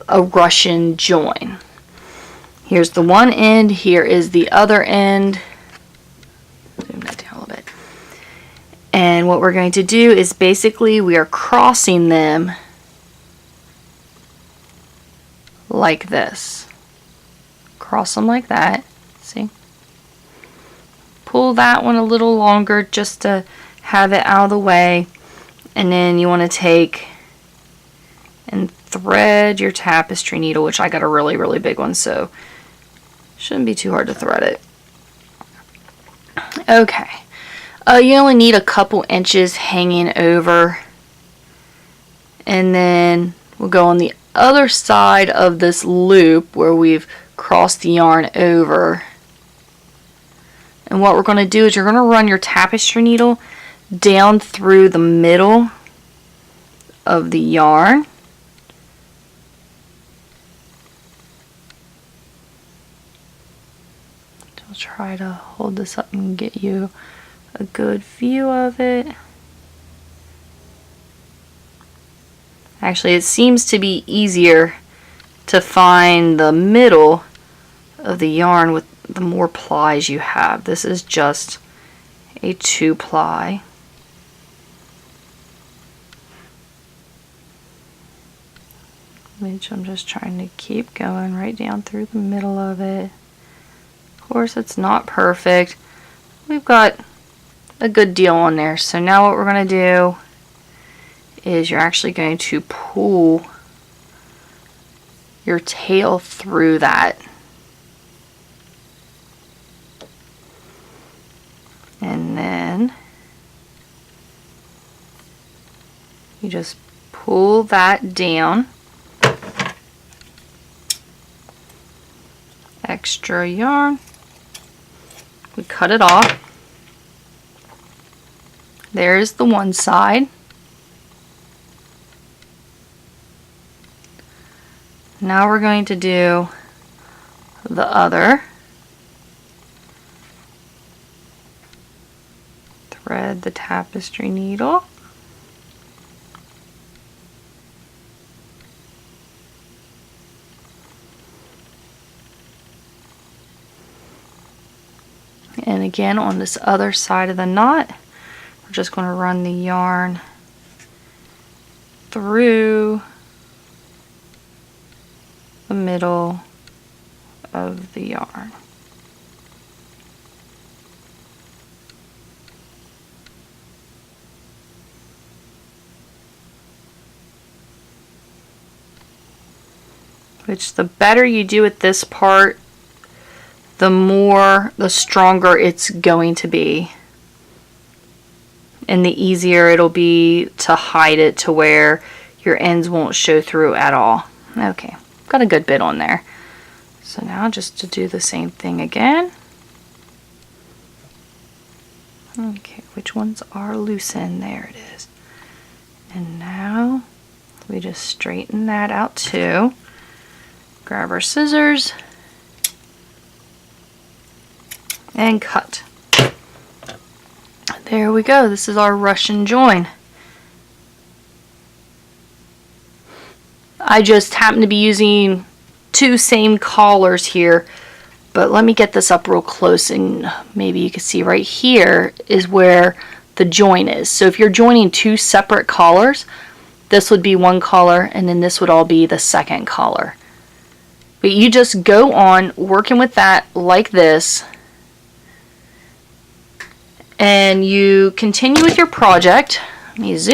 a Russian join. Here's the one end, here is the other end. Zoom that down a little bit. And what we're going to do is basically we are crossing them like this. Cross them like that. See? Pull that one a little longer just to have it out of the way. And then you want to take and thread your tapestry needle, which I got a really, really big one, so shouldn't be too hard to thread it. Okay. You only need a couple inches hanging over. And then we'll go on the other side of this loop where we've crossed the yarn over. And what we're going to do is you're going to run your tapestry needle down through the middle of the yarn. I'll try to hold this up and get you a good view of it. Actually, it seems to be easier to find the middle of the yarn with the more plies you have. This is just a 2-ply. Which I'm just trying to keep going right down through the middle of it. Of course, it's not perfect. We've got a good deal on there. So now what we're going to do is you're actually going to pull your tail through that. And then you just pull that down. Extra yarn. We cut it off. There's the one side. Now we're going to do the other. Thread the tapestry needle. And again, on this other side of the knot, we're just going to run the yarn through the middle of the yarn. Which the better you do at this part, the stronger it's going to be. And the easier it'll be to hide it to where your ends won't show through at all. Okay, got a good bit on there. So now just to do the same thing again. Okay, which ones are loosened? There it is. And now we just straighten that out too. Grab our scissors and cut. There we go. This is our Russian join. I just happen to be using two same collars here, but let me get this up real close and maybe you can see right here is where the join is. So if you're joining two separate collars, this would be one collar and then this would all be the second collar. But you just go on working with that like this, and you continue with your project. Let me zoom